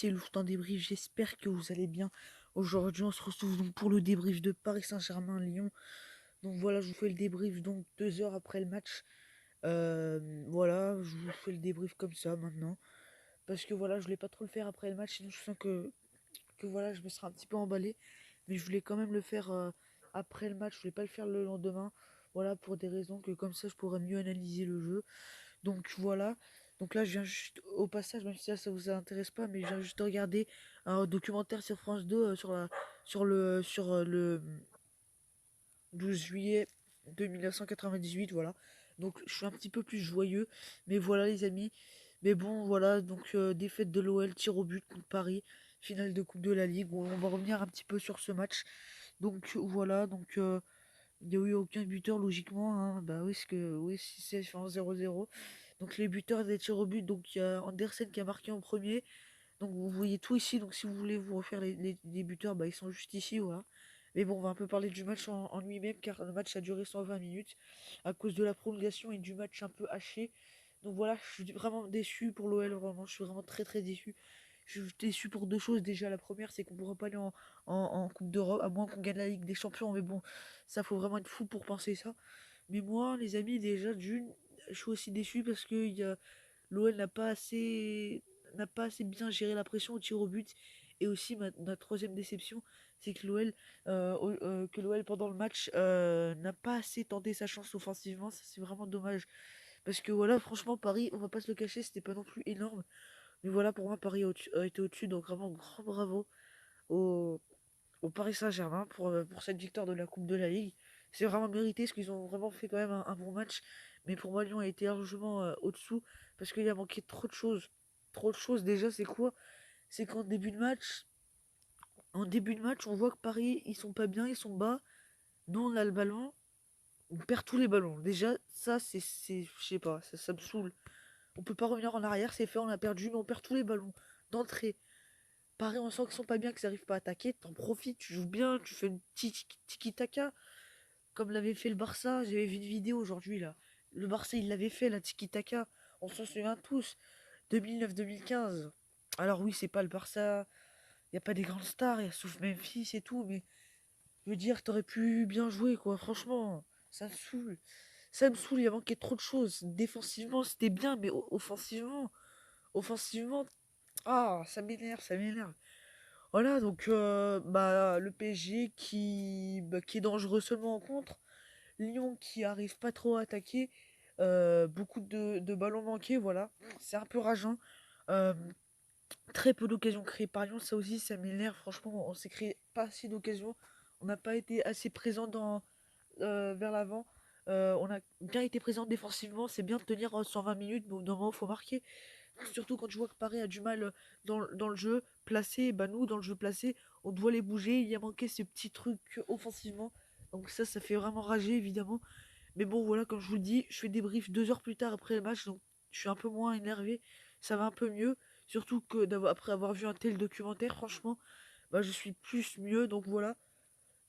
c'est Loustein débrief, j'espère que vous allez bien. Aujourd'hui, on se retrouve donc pour le débrief de Paris Saint-Germain-Lyon. Donc voilà, je vous fais le débrief donc 2 heures après le match. Voilà, je vous fais le débrief comme ça maintenant. Parce que voilà, je voulais pas trop le faire après le match, sinon je sens que voilà, je me serais un petit peu emballé. Mais je voulais quand même le faire après le match, je voulais pas le faire le lendemain. Voilà, pour des raisons que comme ça, je pourrais mieux analyser le jeu. Donc voilà. Donc là, je viens juste au passage, même si ça vous intéresse pas, mais je viens juste de regarder un documentaire sur France 2 sur le 12 juillet de 1998. Voilà. Donc je suis un petit peu plus joyeux. Mais voilà, les amis. Mais bon, voilà. Donc défaite de l'OL, tir au but contre Paris, finale de Coupe de la Ligue. On va revenir un petit peu sur ce match. Donc voilà. Donc. Il n'y a eu aucun buteur logiquement, hein. Bah oui, oui, si c'est fait en 0-0. Donc les buteurs des tirs au but, donc il y a Andersen qui a marqué en premier. Donc vous voyez tout ici. Donc si vous voulez vous refaire les buteurs, bah ils sont juste ici, voilà. Mais bon, on va un peu parler du match en lui-même, car le match a duré 120 minutes à cause de la prolongation et du match un peu haché. Donc voilà, je suis vraiment déçu pour l'OL, vraiment, je suis vraiment très très déçu. Je suis déçu pour deux choses. Déjà, la première, c'est qu'on ne pourra pas aller en Coupe d'Europe, à moins qu'on gagne la Ligue des Champions. Mais bon, ça, faut vraiment être fou pour penser ça. Mais moi, les amis, déjà, d'une, je suis aussi déçu parce que l'OL n'a pas assez bien géré la pression au tir au but. Et aussi, ma troisième déception, c'est que l'OL pendant le match n'a pas assez tenté sa chance offensivement. Ça, c'est vraiment dommage. Parce que voilà, franchement, Paris, on va pas se le cacher, c'était pas non plus énorme. Mais voilà, pour moi, Paris a été au-dessus. Donc vraiment, grand bravo au, au Paris Saint-Germain pour cette victoire de la Coupe de la Ligue. C'est vraiment mérité parce qu'ils ont vraiment fait quand même un bon match. Mais pour moi, Lyon a été largement au-dessous parce qu'il a manqué trop de choses. Trop de choses. Déjà, c'est quoi? C'est qu'en début de match, on voit que Paris, ils sont pas bien, ils sont bas. Nous, on a le ballon, on perd tous les ballons. Déjà, ça, je sais pas, ça me saoule. On peut pas revenir en arrière, c'est fait, on a perdu, mais on perd tous les ballons d'entrée. Pareil, on sent qu'ils sont pas bien, qu'ils n'arrivent pas à attaquer. T'en profites, tu joues bien, tu fais une petite tiki-taka. Comme l'avait fait le Barça, j'avais vu une vidéo aujourd'hui là. Le Barça, il l'avait fait, la tiki-taka. On s'en souvient tous. 2009-2015. Alors oui, c'est pas le Barça. Il n'y a pas des grandes stars, il y a sauf Memphis et tout, mais je veux dire, t'aurais pu bien jouer, quoi. Franchement, ça me saoule. Ça me saoule, il y a manqué trop de choses. Défensivement, c'était bien, mais offensivement, ah, ça m'énerve, ça m'énerve. Voilà, donc bah, le PSG qui est dangereux seulement en contre. Lyon qui arrive pas trop à attaquer. Beaucoup de ballons manqués, voilà. C'est un peu rageant. Euh, Très peu d'occasions créées par Lyon, ça aussi, ça m'énerve. Franchement, on s'est créé pas assez d'occasions. On n'a pas été assez présent vers l'avant. On a bien été présent défensivement. C'est bien de tenir 120 minutes, mais au bout d'un moment, il faut marquer. Surtout quand tu vois que Paris a du mal dans le jeu placé, bah nous dans le jeu placé, on doit les bouger, il y a manqué ce petit truc offensivement. Donc ça fait vraiment rager évidemment. Mais bon voilà, comme je vous le dis, je fais des briefs 2 heures plus tard après le match, donc je suis un peu moins énervé, ça va un peu mieux. Surtout que après avoir vu un tel documentaire, franchement, bah je suis plus mieux, donc voilà.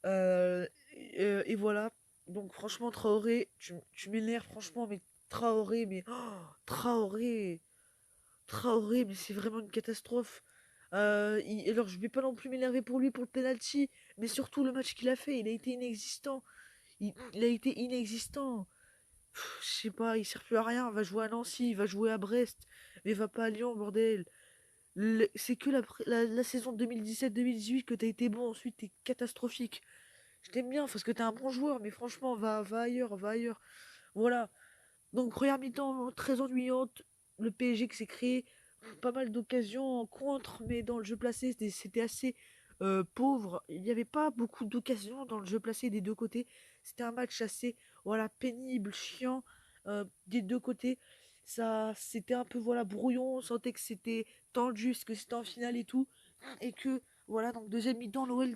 Et voilà. Donc franchement, Traoré, tu m'énerves franchement, mais Traoré, mais Traoré. Traoré, mais c'est vraiment une catastrophe. Alors, je vais pas non plus m'énerver pour lui pour le penalty, mais surtout le match qu'il a fait, il a été inexistant. Il a été inexistant. Je sais pas, il sert plus à rien. Va jouer à Nancy, il va jouer à Brest, mais va pas à Lyon, bordel. C'est que la saison 2017-2018 que t'as été bon, ensuite t'es catastrophique. Je t'aime bien parce que t'es un bon joueur, mais franchement, va ailleurs, va ailleurs. Voilà. Donc, première mi-temps très ennuyante. Le PSG qui s'est créé pas mal d'occasions en contre, mais dans le jeu placé, c'était assez pauvre. Il n'y avait pas beaucoup d'occasions dans le jeu placé des deux côtés. C'était un match assez voilà, pénible, chiant des deux côtés. Ça, c'était un peu voilà, brouillon. On sentait que c'était tendu, que c'était en finale et tout. Et que, voilà, donc deuxième mi-temps, l'OL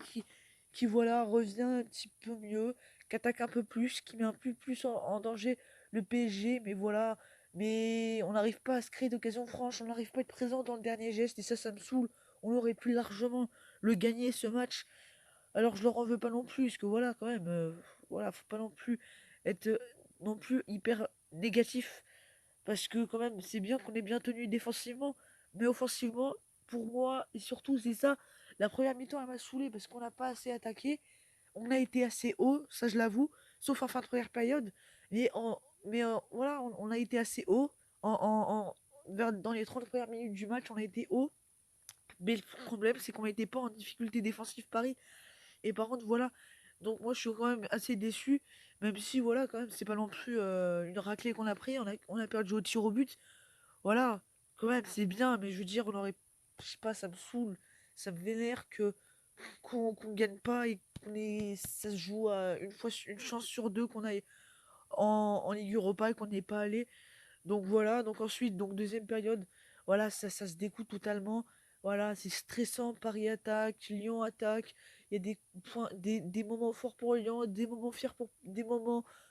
qui voilà, revient un petit peu mieux, qui attaque un peu plus, qui met un peu plus en danger le PSG, mais voilà, mais on n'arrive pas à se créer d'occasion franche, on n'arrive pas à être présent dans le dernier geste, et ça me saoule. On aurait pu largement le gagner ce match. Alors je leur en veux pas non plus, parce que voilà, quand même, voilà, faut pas non plus être non plus hyper négatif, parce que quand même, c'est bien qu'on ait bien tenu défensivement, mais offensivement, pour moi, et surtout, c'est ça, la première mi-temps, elle m'a saoulé parce qu'on n'a pas assez attaqué. On a été assez haut, ça je l'avoue, sauf en fin de première période. Voilà, on a été assez haut. Dans les 30 premières minutes du match, on a été haut. Mais le problème, c'est qu'on n'était pas en difficulté défensive Paris. Et par contre, voilà. Donc moi, je suis quand même assez déçu. Même si, voilà, quand même, c'est pas non plus une raclée qu'on a pris. On a perdu au tir au but. Voilà, quand même, c'est bien. Mais je veux dire, on aurait. Je sais pas, ça me saoule. Ça me vénère qu'on gagne pas et ça se joue à une chance sur deux qu'on aille en Ligue Europa et qu'on n'est pas allé. Donc voilà, donc ensuite, donc deuxième période, voilà, ça se découle totalement. Voilà, c'est stressant, Paris attaque, Lyon attaque. Il y a des points, des moments forts pour Lyon, des moments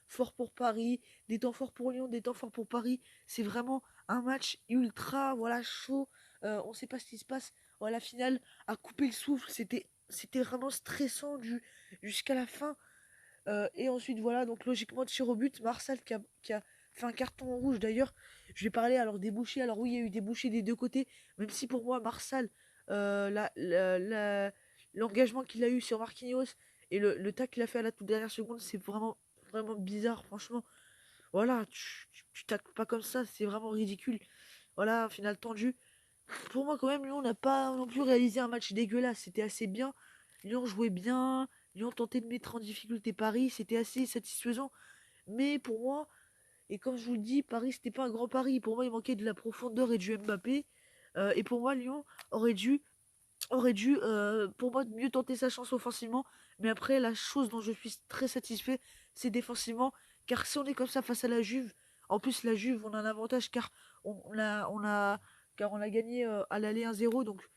forts pour Paris, des temps forts pour Lyon, des temps forts pour Paris. C'est vraiment un match ultra, voilà, chaud. On sait pas ce qui se passe. Voilà, la finale a coupé le souffle. C'était vraiment stressant jusqu'à la fin. Et ensuite, voilà, donc logiquement, tir au but, Marsal qui a fait un carton rouge. D'ailleurs, je vais parler alors des bouchées. Alors oui, il y a eu des bouchées des deux côtés, même si pour moi, Marsal, l'engagement qu'il a eu sur Marquinhos et le tac qu'il a fait à la toute dernière seconde, c'est vraiment, vraiment bizarre, franchement. Voilà, tu tacles pas comme ça, c'est vraiment ridicule. Voilà, finale tendu. Pour moi, quand même, Lyon n'a pas non plus réalisé un match dégueulasse. C'était assez bien. Lyon jouait bien. Lyon tentait de mettre en difficulté Paris. C'était assez satisfaisant. Mais pour moi, et comme je vous le dis, Paris, c'était pas un grand Paris. Pour moi, il manquait de la profondeur et du Mbappé. Et pour moi, Lyon aurait dû, pour moi, mieux tenter sa chance offensivement. Mais après, la chose dont je suis très satisfait, c'est défensivement. Car si on est comme ça face à la Juve, en plus, la Juve, on a un avantage car on a gagné à l'aller 1-0. Donc,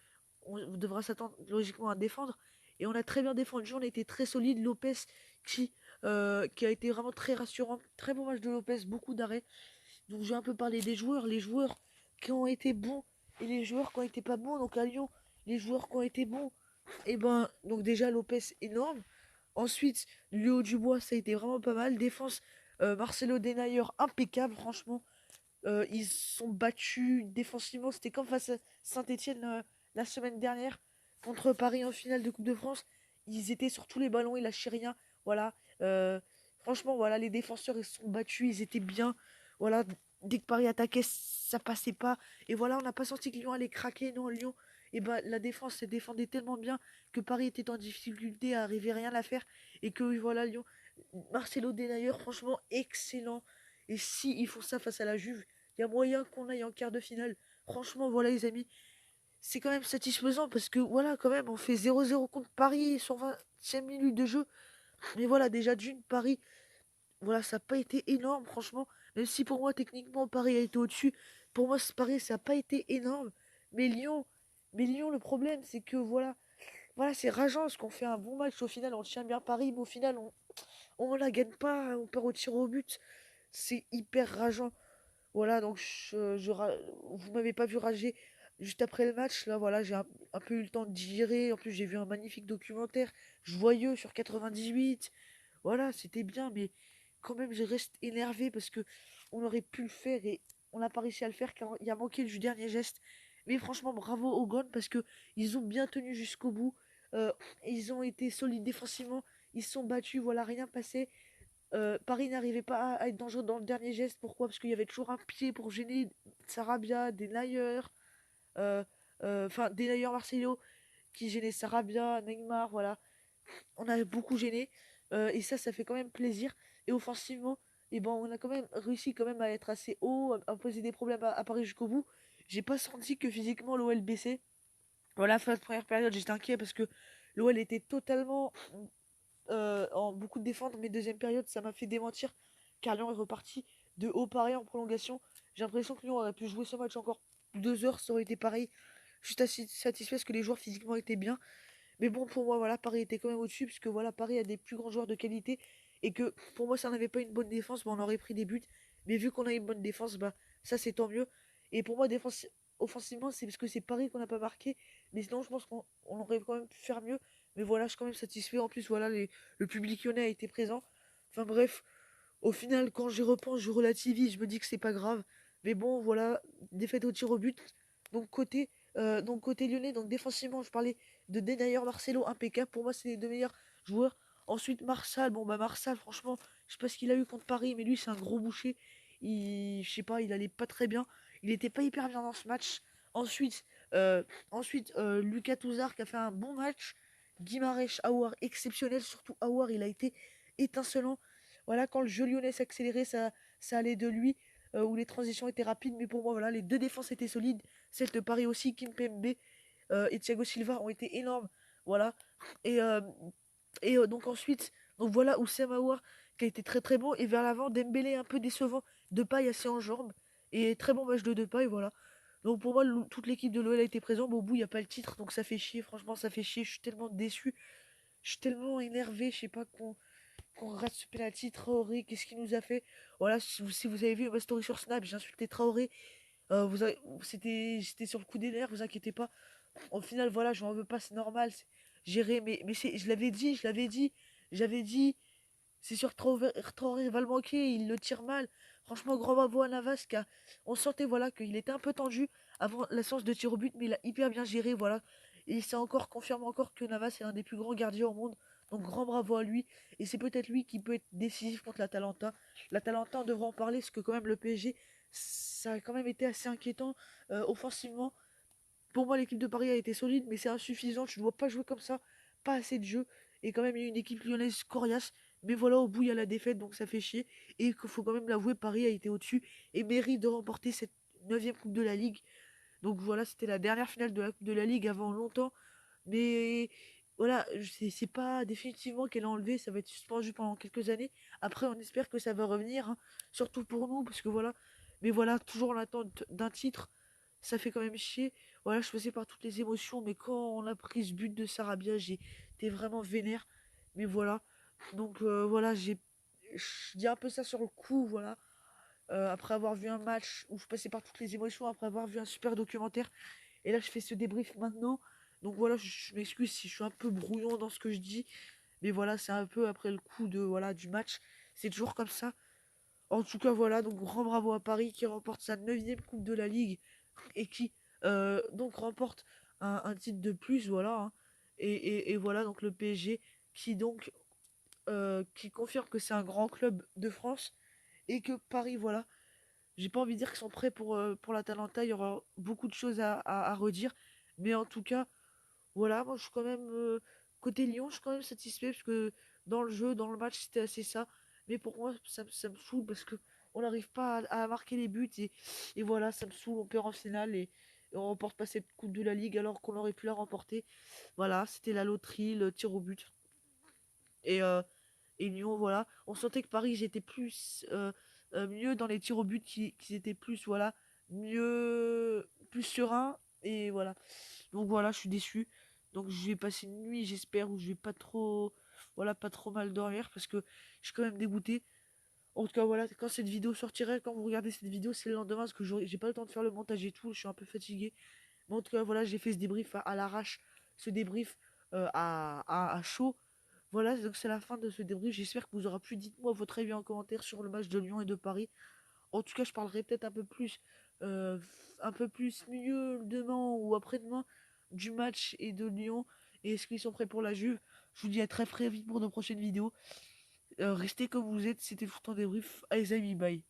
on devra s'attendre logiquement à défendre. Et on a très bien défendu, on a été très solide. Lopez qui a été vraiment très rassurant. Très bon match de Lopez, beaucoup d'arrêts. Donc je vais un peu parler des joueurs. Les joueurs qui ont été bons et les joueurs qui ont été pas bons. Donc à Lyon, les joueurs qui ont été bons, et ben donc déjà Lopez énorme. Ensuite, Léo Dubois, ça a été vraiment pas mal. Défense, Marcelo Denayer, impeccable, franchement. Ils sont battus défensivement. C'était comme face à Saint-Etienne la semaine dernière contre Paris en finale de Coupe de France. Ils étaient sur tous les ballons, ils lâchaient rien. Voilà. Euh, Franchement, voilà, les défenseurs ils se sont battus, ils étaient bien. Voilà, dès que Paris attaquait, ça passait pas. Et voilà, on n'a pas senti que Lyon allait craquer. Non, Lyon, et ben, la défense se défendait tellement bien que Paris était en difficulté à arriver rien à faire. Et que voilà, Lyon, Marcelo Denayer, franchement, excellent. Et si ils font ça face à la Juve, il y a moyen qu'on aille en quart de finale. Franchement, voilà les amis, c'est quand même satisfaisant parce que voilà, quand même, on fait 0-0 contre Paris sur 25 minutes de jeu. Mais voilà, déjà d'une, Paris, voilà, ça n'a pas été énorme, franchement. Même si pour moi, techniquement, Paris a été au-dessus. Pour moi, Paris, ça n'a pas été énorme. Mais Lyon, mais Lyon, le problème, c'est que voilà, c'est rageant parce qu'on fait un bon match. Au final, on tient bien Paris, mais au final, on la gagne pas, on perd au tir au but. C'est hyper rageant. Voilà, donc vous m'avez pas vu rager juste après le match. Là, voilà, j'ai un peu eu le temps de digérer. En plus, j'ai vu un magnifique documentaire joyeux sur 98. Voilà, c'était bien, mais quand même, je reste énervé parce que on aurait pu le faire et on n'a pas réussi à le faire car il a manqué du dernier geste. Mais franchement, bravo aux Gones parce que ils ont bien tenu jusqu'au bout. Euh, Ils ont été solides défensivement. Ils se sont battus, voilà, rien passé. Paris n'arrivait pas à être dangereux dans le dernier geste. Pourquoi? Parce qu'il y avait toujours un pied pour gêner Sarabia, Denayer, euh, enfin Denayer, Marcelo qui gênait Sarabia, Neymar, voilà. On a beaucoup gêné et ça fait quand même plaisir. Et offensivement, et ben, on a quand même réussi quand même à être assez haut, à poser des problèmes à Paris jusqu'au bout. J'ai pas senti que physiquement l'OL baissait. Voilà, fin de première période, j'étais inquiet parce que l'OL était totalement en beaucoup de défendre, mais deuxième période, ça m'a fait démentir car Lyon est reparti de haut pareil en prolongation. J'ai l'impression que Lyon aurait pu jouer ce match encore 2 heures, ça aurait été pareil. Juste assez satisfait parce que les joueurs physiquement étaient bien. Mais bon, pour moi, voilà, Paris était quand même au-dessus, puisque voilà, Paris a des plus grands joueurs de qualité. Et que pour moi, ça n'avait pas une bonne défense, bah, on aurait pris des buts. Mais vu qu'on a une bonne défense, bah ça c'est tant mieux. Et pour moi, offensivement, c'est parce que c'est Paris qu'on n'a pas marqué. Mais sinon, je pense qu'on aurait quand même pu faire mieux. Mais voilà, je suis quand même satisfait. En plus, voilà, le public lyonnais a été présent. Enfin bref, au final, quand j'y repense, je relativise, je me dis que c'est pas grave. Mais bon, voilà, défaite au tir au but. Donc côté. Donc côté lyonnais, donc défensivement, je parlais de Denayer, Marcelo, impeccable. Pour moi, c'est les deux meilleurs joueurs. Ensuite, Marsal, bon bah Marsal, franchement, je sais pas ce qu'il a eu contre Paris, mais lui, c'est un gros boucher. Je sais pas, il allait pas très bien. Il était pas hyper bien dans ce match. Ensuite, Lucas Touzard qui a fait un bon match. Guimarães, Aouar, exceptionnel. Surtout Aouar, il a été étincelant. Voilà, quand le jeu lyonnais s'accélérait, ça allait de lui. Où les transitions étaient rapides. Mais pour moi, voilà, les deux défenses étaient solides. Celle de Paris aussi, Kimpembe et Thiago Silva ont été énormes. Voilà. Et, euh, donc ensuite, donc voilà Oussem Aouar qui a été très très bon. Et vers l'avant, Dembélé un peu décevant. Depay assez en jambes. Et très bon match de Depay, voilà. Donc pour moi, toute l'équipe de l'OL a été présente. Mais au bout, il n'y a pas le titre. Donc ça fait chier. Franchement, ça fait chier. Je suis tellement déçu. Je suis tellement énervé. Je sais pas qu'on rate ce penalty. Traoré, qu'est-ce qu'il nous a fait? Voilà, si vous avez vu ma story sur Snap, j'ai insulté Traoré. C'était sur le coup des nerfs, vous inquiétez pas. Au final, voilà, je m'en veux pas, c'est normal. Géré, mais je l'avais dit, j'avais dit, c'est sûr que Traoré va le manquer, il le tire mal. Franchement, grand bravo à Navas, on sentait voilà qu'il était un peu tendu avant la séance de tir au but, mais il a hyper bien géré, voilà. Et c'est encore confirme encore que Navas est l'un des plus grands gardiens au monde. Donc grand bravo à lui. Et c'est peut-être lui qui peut être décisif contre l'Atalanta. L'Atalanta, on devrait en parler, parce que quand même le PSG, ça a quand même été assez inquiétant offensivement. Pour moi, l'équipe de Paris a été solide, mais c'est insuffisant. Tu ne dois pas jouer comme ça. Pas assez de jeu. Et quand même, il y a une équipe lyonnaise coriace. Mais voilà, au bout, il y a la défaite, donc ça fait chier. Et il faut quand même l'avouer, Paris a été au-dessus et mérite de remporter cette neuvième Coupe de la Ligue. Donc voilà, c'était la dernière finale de la Coupe de la Ligue avant longtemps. Mais voilà, c'est pas définitivement qu'elle a enlevé. Ça va être suspendu pendant quelques années. Après, on espère que ça va revenir. Hein, surtout pour nous, parce que voilà. Mais voilà, toujours en attente d'un titre. Ça fait quand même chier. Voilà, je faisais par toutes les émotions, mais quand on a pris ce but de Sarabia, j'étais vraiment vénère. Mais voilà. Donc voilà, je dis un peu ça sur le coup, voilà. Après avoir vu un match où je passais par toutes les émotions, après avoir vu un super documentaire. Et là, je fais ce débrief maintenant. Donc voilà, je m'excuse si je suis un peu brouillon dans ce que je dis. Mais voilà, c'est un peu après le coup de voilà du match. C'est toujours comme ça. En tout cas, voilà, donc grand bravo à Paris qui remporte sa neuvième Coupe de la Ligue et qui donc remporte un titre de plus, voilà. Hein. Et voilà, donc le PSG qui confirme que c'est un grand club de France et que Paris, voilà. J'ai pas envie de dire qu'ils sont prêts pour l'Atalanta, il y aura beaucoup de choses à redire. Mais en tout cas, voilà, moi je suis quand même côté Lyon, je suis quand même satisfait parce que dans le jeu, dans le match, c'était assez ça. Mais pour moi, ça me saoule parce que on n'arrive pas à marquer les buts et voilà, ça me saoule. On perd en finale et on remporte pas cette Coupe de la Ligue alors qu'on aurait pu la remporter. Voilà, c'était la loterie, le tir au but. Et, euh, et Lyon, voilà, on sentait que Paris, j'étais plus mieux dans les tirs au but, qu'ils étaient plus, voilà, mieux, plus serein. Et voilà. Donc voilà, je suis déçu. Donc je vais passer une nuit, j'espère, où je vais pas trop, voilà, pas trop mal dormir parce que je suis quand même dégoûté. En tout cas, voilà, quand cette vidéo sortirait, quand vous regardez cette vidéo, c'est le lendemain parce que j'ai pas le temps de faire le montage et tout, je suis un peu fatigué. Mais en tout cas, voilà, j'ai fait ce débrief à l'arrache, ce débrief à chaud. Voilà, donc c'est la fin de ce débrief. J'espère que vous aurez pu. Dites-moi votre avis en commentaire sur le match de Lyon et de Paris. En tout cas, je parlerai peut-être euh, un peu plus mieux demain ou après-demain du match et de Lyon et est-ce qu'ils sont prêts pour la Juve. Je vous dis à très très vite pour de prochaines vidéos. Restez comme vous êtes, c'était le temps débrief. Allez, amis, bye.